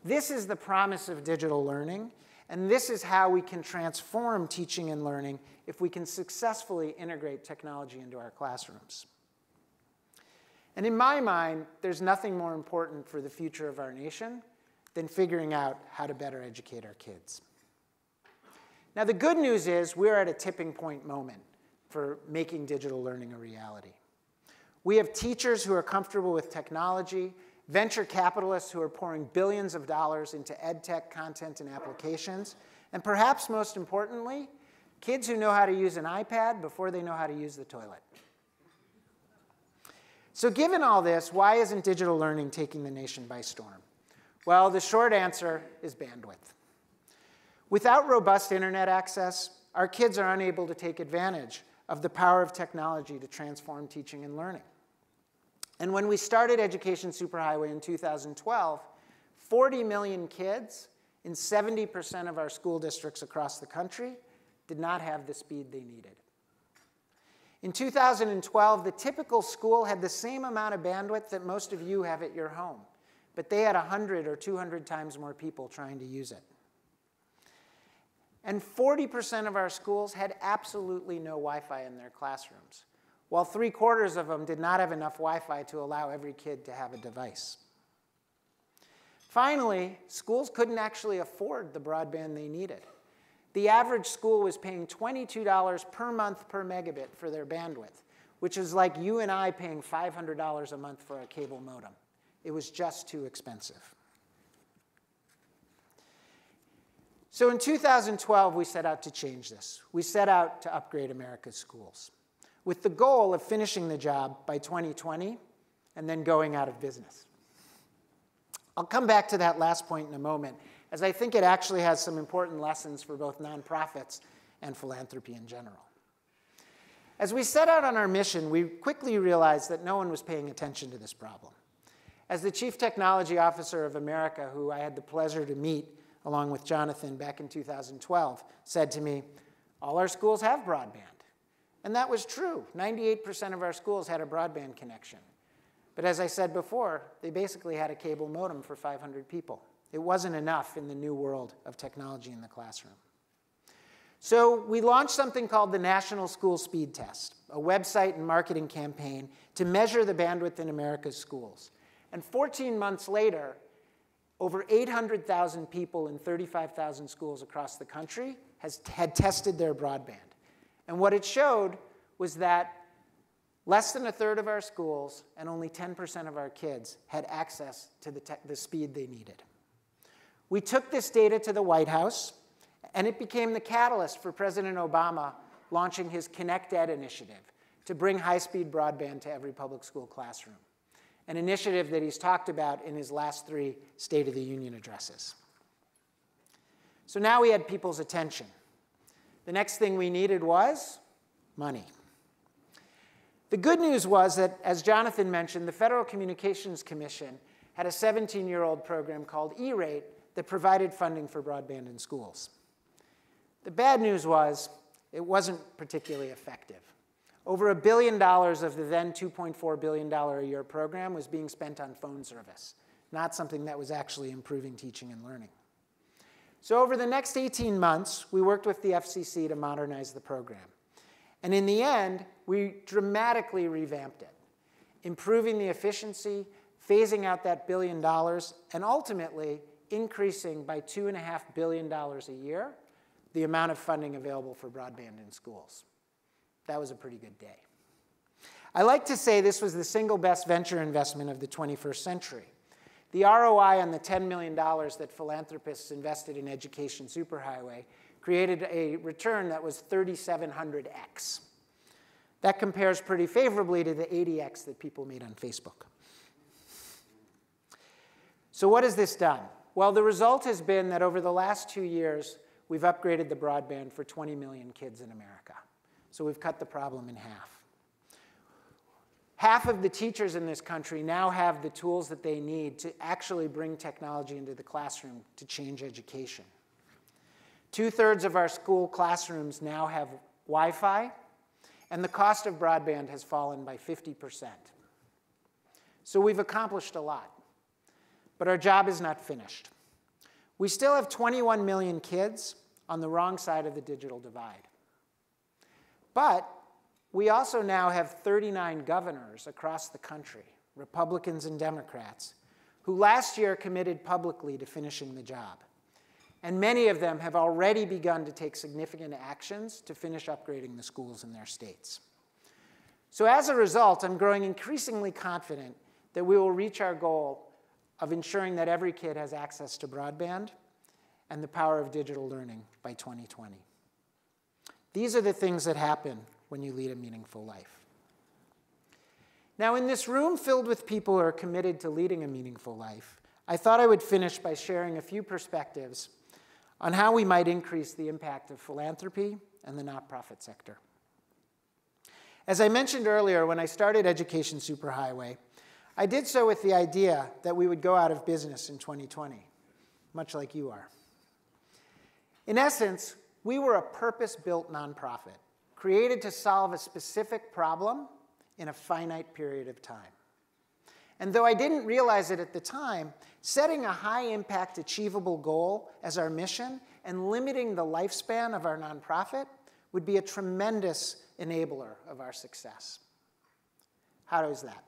This is the promise of digital learning, and this is how we can transform teaching and learning if we can successfully integrate technology into our classrooms. And in my mind, there's nothing more important for the future of our nation than figuring out how to better educate our kids. Now, the good news is we're at a tipping point moment for making digital learning a reality. We have teachers who are comfortable with technology venture capitalists who are pouring billions of dollars into ed tech content and applications, and perhaps most importantly, kids who know how to use an iPad before they know how to use the toilet. So given all this, why isn't digital learning taking the nation by storm? Well, the short answer is bandwidth. Without robust internet access, our kids are unable to take advantage of the power of technology to transform teaching and learning. And when we started Education Superhighway in 2012, 40 million kids in 70% of our school districts across the country did not have the speed they needed. In 2012, the typical school had the same amount of bandwidth that most of you have at your home, but they had 100 or 200 times more people trying to use it. And 40% of our schools had absolutely no Wi-Fi in their classrooms, while 3/4 of them did not have enough Wi-Fi to allow every kid to have a device. Finally, schools couldn't actually afford the broadband they needed. The average school was paying $22 per month per megabit for their bandwidth, which is like you and I paying $500 a month for a cable modem. It was just too expensive. So in 2012, we set out to change this. We set out to upgrade America's schools with the goal of finishing the job by 2020 and then going out of business. I'll come back to that last point in a moment, as I think it actually has some important lessons for both nonprofits and philanthropy in general. As we set out on our mission, we quickly realized that no one was paying attention to this problem. As the Chief Technology Officer of America, who I had the pleasure to meet along with Jonathan back in 2012, said to me, all our schools have broadband. And that was true. 98% of our schools had a broadband connection. But as I said before, they basically had a cable modem for 500 people. It wasn't enough in the new world of technology in the classroom. So we launched something called the National School Speed Test, a website and marketing campaign to measure the bandwidth in America's schools. And 14 months later, over 800,000 people in 35,000 schools across the country had tested their broadband. And what it showed was that less than 1/3 of our schools and only 10% of our kids had access to the speed they needed. We took this data to the White House, and it became the catalyst for President Obama launching his Connect Ed initiative to bring high-speed broadband to every public school classroom, an initiative that he's talked about in his last 3 State of the Union addresses. So now we had people's attention. The next thing we needed was money. The good news was that, as Jonathan mentioned, the Federal Communications Commission had a 17-year-old program called E-Rate that provided funding for broadband in schools. The bad news was it wasn't particularly effective. Over $1 billion of the then $2.4 billion a year program was being spent on phone service, not something that was actually improving teaching and learning. So over the next 18 months, we worked with the FCC to modernize the program. And in the end, we dramatically revamped it, improving the efficiency, phasing out that $1 billion, and ultimately increasing by $2.5 billion a year the amount of funding available for broadband in schools. That was a pretty good day. I like to say this was the single best venture investment of the 21st century. The ROI on the $10 million that philanthropists invested in Education Superhighway created a return that was 3,700x. That compares pretty favorably to the 80x that people made on Facebook. So what has this done? Well, the result has been that over the last 2 years, we've upgraded the broadband for 20 million kids in America. So we've cut the problem in half. Half of the teachers in this country now have the tools that they need to actually bring technology into the classroom to change education. 2/3 of our school classrooms now have Wi-Fi, and the cost of broadband has fallen by 50%. So we've accomplished a lot, but our job is not finished. We still have 21 million kids on the wrong side of the digital divide. But we also now have 39 governors across the country, Republicans and Democrats, who last year committed publicly to finishing the job. And many of them have already begun to take significant actions to finish upgrading the schools in their states. So as a result, I'm growing increasingly confident that we will reach our goal of ensuring that every kid has access to broadband and the power of digital learning by 2020. These are the things that happen when you lead a meaningful life. Now, in this room filled with people who are committed to leading a meaningful life, I thought I would finish by sharing a few perspectives on how we might increase the impact of philanthropy and the nonprofit sector. As I mentioned earlier, when I started Education Superhighway, I did so with the idea that we would go out of business in 2020, much like you are. In essence, we were a purpose-built nonprofit, created to solve a specific problem in a finite period of time. And though I didn't realize it at the time, setting a high-impact, achievable goal as our mission and limiting the lifespan of our nonprofit would be a tremendous enabler of our success. How is that?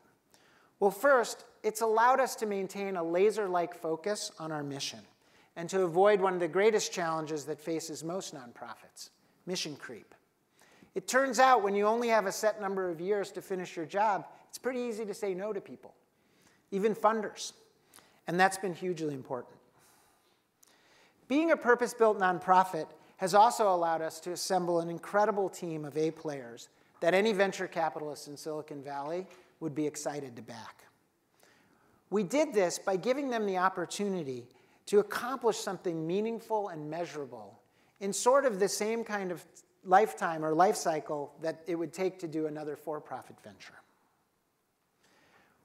Well, first, it's allowed us to maintain a laser-like focus on our mission and to avoid one of the greatest challenges that faces most nonprofits, mission creep. It turns out when you only have a set number of years to finish your job, it's pretty easy to say no to people, even funders, and that's been hugely important. Being a purpose-built nonprofit has also allowed us to assemble an incredible team of A players that any venture capitalist in Silicon Valley would be excited to back. We did this by giving them the opportunity to accomplish something meaningful and measurable in sort of the same kind of lifetime or life cycle that it would take to do another for-profit venture.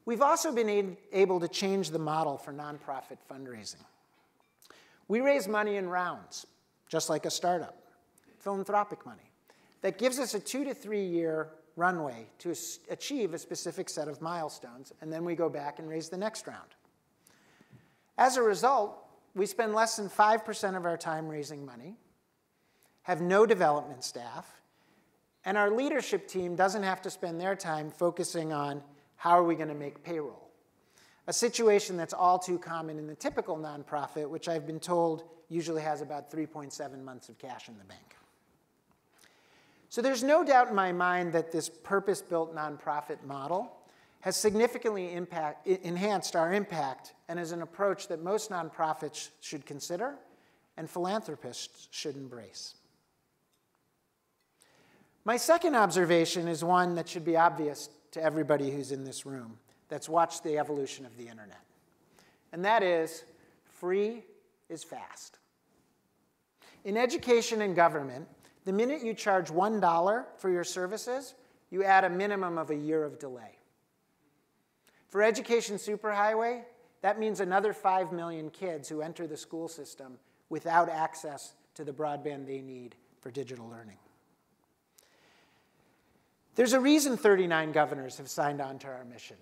We've also been able to change the model for nonprofit fundraising. We raise money in rounds, just like a startup, philanthropic money, that gives us a 2 to 3 year runway to achieve a specific set of milestones, and then we go back and raise the next round. As a result, we spend less than 5% of our time raising money, have no development staff, and our leadership team doesn't have to spend their time focusing on how are we going to make payroll, a situation that's all too common in the typical nonprofit, which I've been told usually has about 3.7 months of cash in the bank. So there's no doubt in my mind that this purpose-built nonprofit model has significantly enhanced our impact and is an approach that most nonprofits should consider and philanthropists should embrace. My second observation is one that should be obvious to everybody who's in this room that's watched the evolution of the internet. And that is, free is fast. In education and government, the minute you charge $1 for your services, you add a minimum of a year of delay. For Education Superhighway, that means another 5 million kids who enter the school system without access to the broadband they need for digital learning. There's a reason 39 governors have signed on to our mission.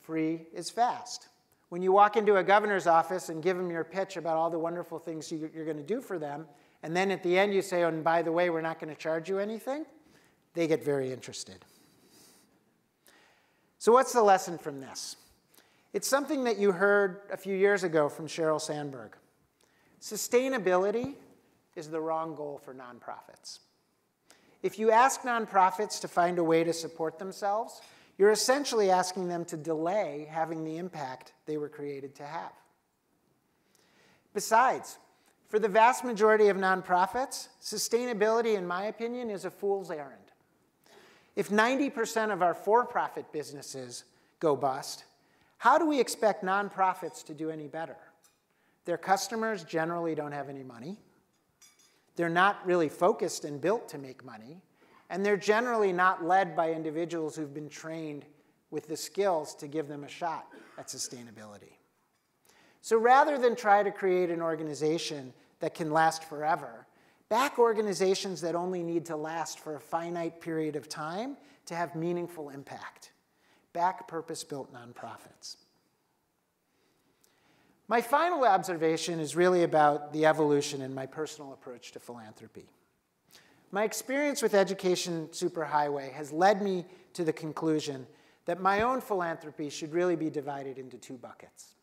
Free is fast. When you walk into a governor's office and give them your pitch about all the wonderful things you're going to do for them, and then at the end you say, oh, and by the way, we're not going to charge you anything, they get very interested. So what's the lesson from this? It's something that you heard a few years ago from Sheryl Sandberg. Sustainability is the wrong goal for nonprofits. If you ask nonprofits to find a way to support themselves, you're essentially asking them to delay having the impact they were created to have. Besides, for the vast majority of nonprofits, sustainability, in my opinion, is a fool's errand. If 90% of our for-profit businesses go bust, how do we expect nonprofits to do any better? Their customers generally don't have any money. They're not really focused and built to make money. And they're generally not led by individuals who've been trained with the skills to give them a shot at sustainability. So rather than try to create an organization that can last forever, back organizations that only need to last for a finite period of time to have meaningful impact. Back purpose-built nonprofits. My final observation is really about the evolution in my personal approach to philanthropy. My experience with Education Superhighway has led me to the conclusion that my own philanthropy should really be divided into 2 buckets.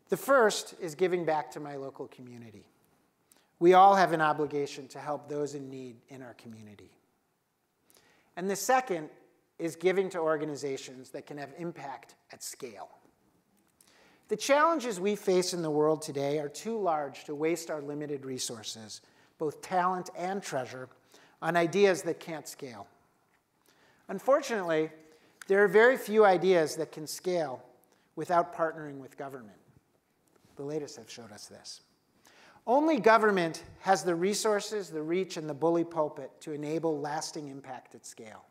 The first is giving back to my local community. We all have an obligation to help those in need in our community. And the second is giving to organizations that can have impact at scale. The challenges we face in the world today are too large to waste our limited resources, both talent and treasure, on ideas that can't scale. Unfortunately, there are very few ideas that can scale without partnering with government. The latest have showed us this. Only government has the resources, the reach, and the bully pulpit to enable lasting impact at scale.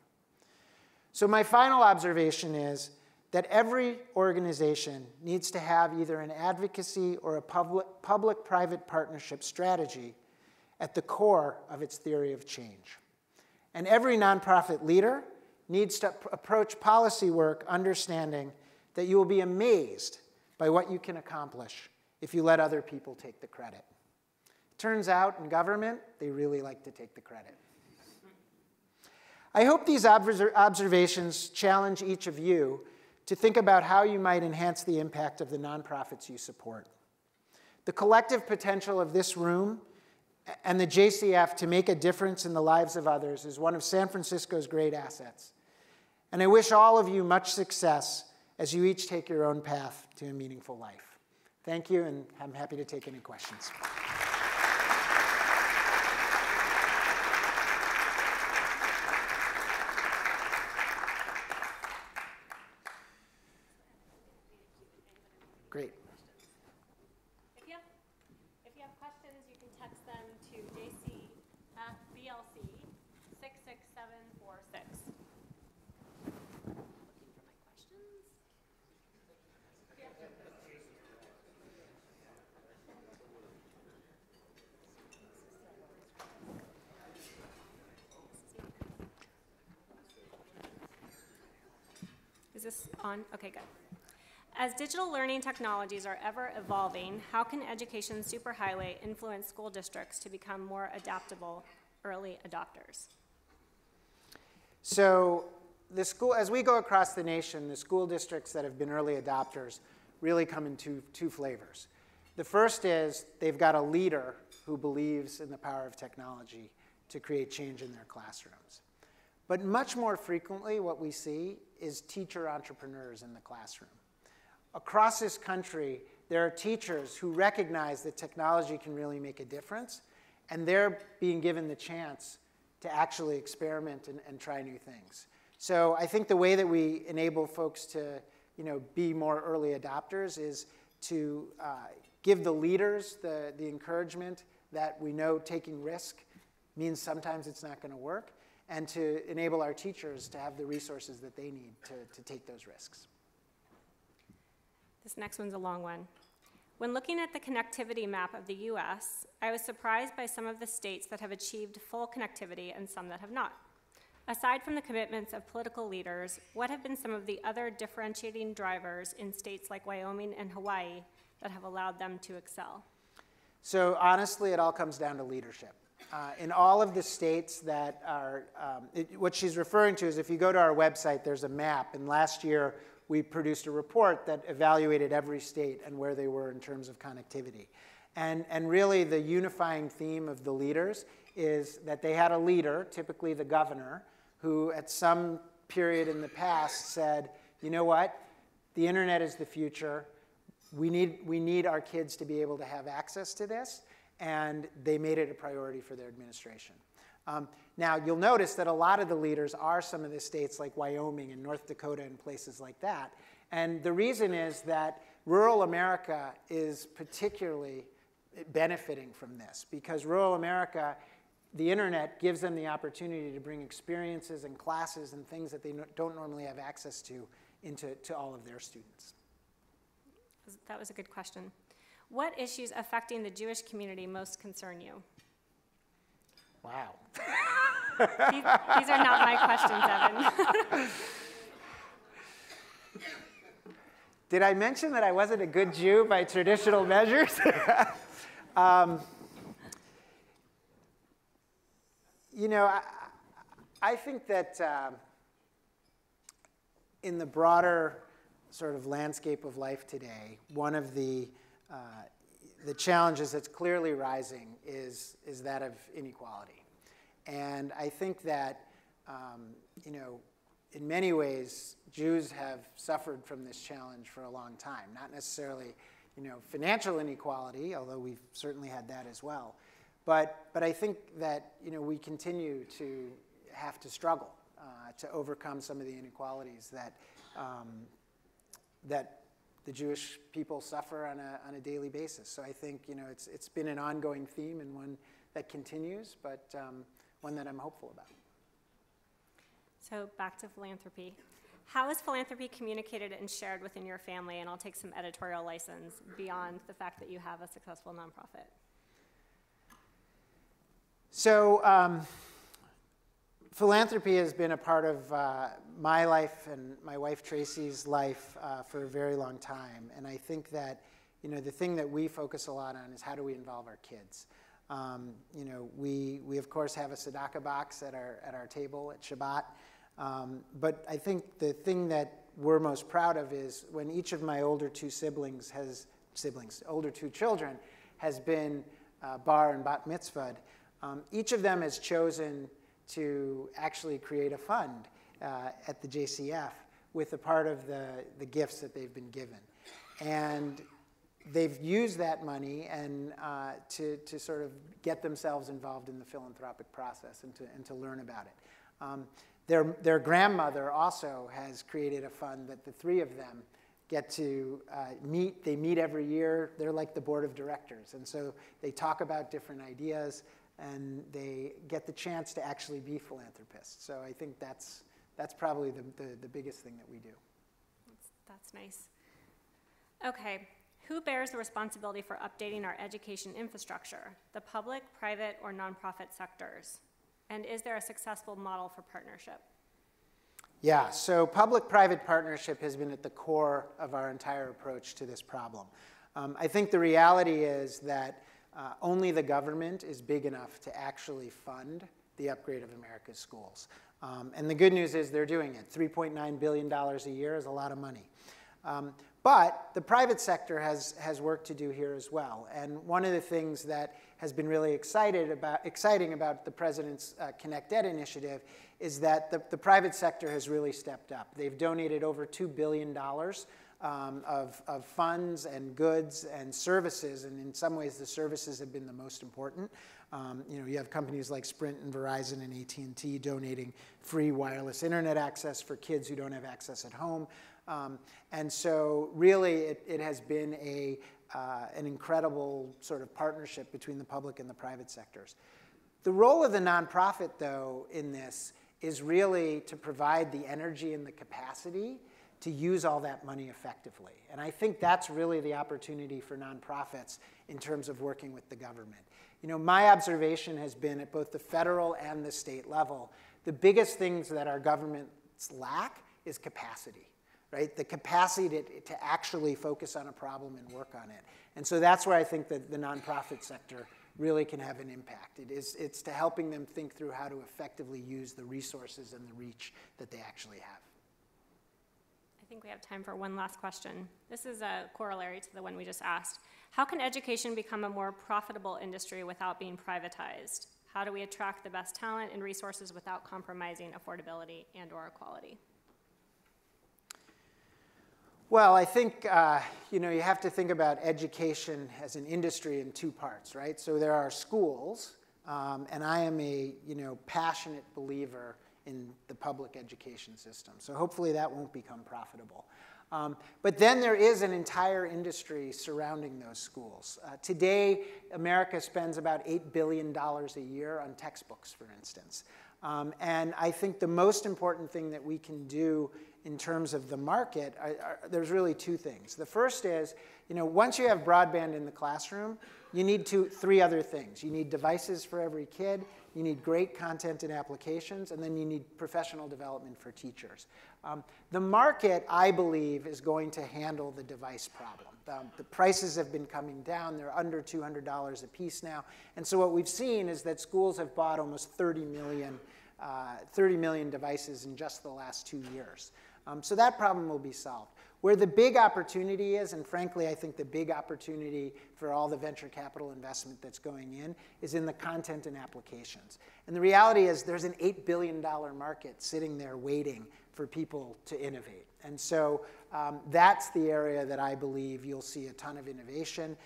So my final observation is that every organization needs to have either an advocacy or a public-private partnership strategy at the core of its theory of change. And every nonprofit leader needs to approach policy work understanding that you will be amazed by what you can accomplish if you let other people take the credit. Turns out in government, they really like to take the credit. I hope these observations challenge each of you to think about how you might enhance the impact of the nonprofits you support. The collective potential of this room and the JCF to make a difference in the lives of others is one of San Francisco's great assets. And I wish all of you much success as you each take your own path to a meaningful life. Thank you, and I'm happy to take any questions. Great. If you have questions, you can text them to JCFBLC 66746. Looking for my questions. Is this on? Okay, good. As digital learning technologies are ever evolving, how can education superhighway influence school districts to become more adaptable early adopters? So as we go across the nation, the school districts that have been early adopters really come in two flavors. The first is they've got a leader who believes in the power of technology to create change in their classrooms. But much more frequently, what we see is teacher entrepreneurs in the classroom. Across this country, there are teachers who recognize that technology can really make a difference, and they're being given the chance to actually experiment and try new things. So I think the way that we enable folks to be more early adopters is to give the leaders the encouragement that we know taking risk means sometimes it's not going to work, and to enable our teachers to have the resources that they need to take those risks. This next one's a long one. When looking at the connectivity map of the US, I was surprised by some of the states that have achieved full connectivity and some that have not. Aside from the commitments of political leaders, what have been some of the other differentiating drivers in states like Wyoming and Hawaii that have allowed them to excel? So honestly, it all comes down to leadership. In all of the states that are, what she's referring to is if you go to our website, there's a map, and last year we produced a report that evaluated every state and where they were in terms of connectivity. And really the unifying theme of the leaders is that they had a leader, typically the governor, who at some period in the past said, you know what, the internet is the future. We need our kids to be able to have access to this, and they made it a priority for their administration. Now, you'll notice that a lot of the leaders are some of the states like Wyoming and North Dakota and places like that. And the reason is that rural America is particularly benefiting from this, because rural America, the internet gives them the opportunity to bring experiences and classes and things that they don't normally have access to into all of their students. That was a good question. What issues affecting the Jewish community most concern you? Wow. These are not my questions, Evan. Did I mention that I wasn't a good Jew by traditional measures? I think that in the broader sort of landscape of life today, one of the challenges that's clearly rising is that of inequality. And I think that, in many ways, Jews have suffered from this challenge for a long time. Not necessarily, financial inequality, although we've certainly had that as well. But I think that, we continue to have to struggle to overcome some of the inequalities that the Jewish people suffer on a daily basis. So I think, it's been an ongoing theme and one that continues, but one that I'm hopeful about. So back to philanthropy. How is philanthropy communicated and shared within your family? And I'll take some editorial license beyond the fact that you have a successful nonprofit. So philanthropy has been a part of my life and my wife Tracy's life for a very long time. And I think that, the thing that we focus a lot on is how do we involve our kids. We of course have a tzedakah box at our table at Shabbat. But I think the thing that we're most proud of is when each of my older two children has been bar and bat mitzvahed, each of them has chosen to actually create a fund at the JCF with a part of the gifts that they've been given. And they've used that money and to sort of get themselves involved in the philanthropic process and to learn about it. Their grandmother also has created a fund that the three of them get to meet. They meet every year. They're like the board of directors. And so they talk about different ideas, and they get the chance to actually be philanthropists. So I think that's probably the biggest thing that we do. That's nice. Okay. Who bears the responsibility for updating our education infrastructure, the public, private, or nonprofit sectors? And is there a successful model for partnership? Yeah, so public-private partnership has been at the core of our entire approach to this problem. I think the reality is that only the government is big enough to actually fund the upgrade of America's schools. And the good news is they're doing it. $3.9 billion a year is a lot of money. But the private sector has work to do here as well. And one of the things that has been really exciting about the President's Connect Ed initiative is that the private sector has really stepped up. They've donated over $2 billion of funds and goods and services, and in some ways the services have been the most important. You have companies like Sprint and Verizon and AT&T donating free wireless internet access for kids who don't have access at home. And so really it has been an incredible sort of partnership between the public and the private sectors. The role of the nonprofit, though, in this is really to provide the energy and the capacity to use all that money effectively. And I think that's really the opportunity for nonprofits in terms of working with the government. My observation has been at both the federal and the state level, the biggest things that our governments lack is capacity. Right? The capacity to actually focus on a problem and work on it. And so that's where I think that the nonprofit sector really can have an impact. It's to helping them think through how to effectively use the resources and the reach that they actually have. I think we have time for one last question. This is a corollary to the one we just asked. How can education become a more profitable industry without being privatized? How do we attract the best talent and resources without compromising affordability and/or quality? Well, I think you have to think about education as an industry in two parts, right? So there are schools, and I am a passionate believer in the public education system. So hopefully that won't become profitable. But then there is an entire industry surrounding those schools. Today, America spends about $8 billion a year on textbooks, for instance. And I think the most important thing that we can do in terms of the market, there's really two things. The first is, once you have broadband in the classroom, you need three other things. You need devices for every kid, you need great content and applications, and then you need professional development for teachers. The market, I believe, is going to handle the device problem. The prices have been coming down. They're under $200 a piece now. And so what we've seen is that schools have bought almost 30 million devices in just the last 2 years. So that problem will be solved. Where the big opportunity is, and frankly, I think the big opportunity for all the venture capital investment that's going in, is in the content and applications. And the reality is there's an $8 billion market sitting there waiting for people to innovate. And so that's the area that I believe you'll see a ton of innovation.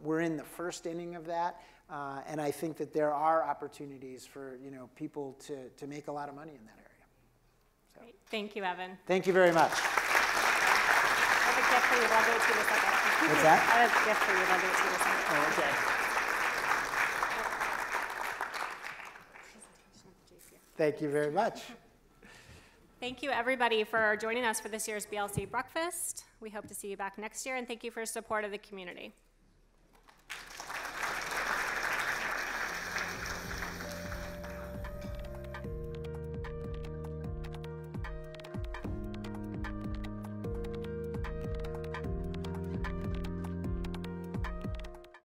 We're in the first inning of that, and I think that there are opportunities for people to make a lot of money in that area. So. Great. Thank you, Evan. Thank you very much. I have a gift for you, but I'll give it to you in a second. What's that? I have a gift for you, but I'll give it to you in a second. Oh, okay. Thank you very much. Thank you, everybody, for joining us for this year's BLC Breakfast. We hope to see you back next year, and thank you for your support of the community.